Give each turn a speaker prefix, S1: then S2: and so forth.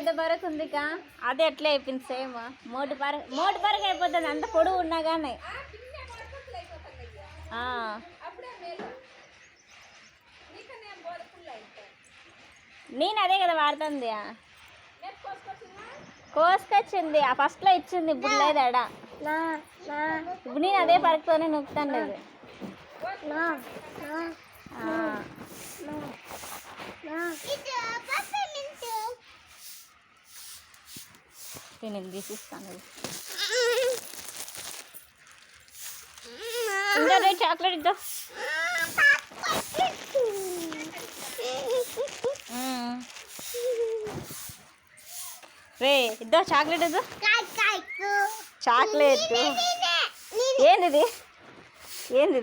S1: పెద్ద పరకు ఉంది కా అదే ఎట్లా అయిపోయింది సేమ్ మోటి పరకు అయిపోతుంది అంత పొడుగు ఉన్నా కానీ నేను అదే కదా వాడుతుంది కోసుకొచ్చింది ఆ ఫస్ట్లో ఇచ్చింది ఇప్పుడు లేదు ఆడ ఇప్పుడు నేను అదే పరకుతోనే నొక్కుతాను లేదు నేను తీసిస్తాను ఇంకా చాక్లెట్ ఇద్దా రే ఇద్దా చాక్లెట్ ఇద్దా చాక్లెట్ ఏంది ఏంది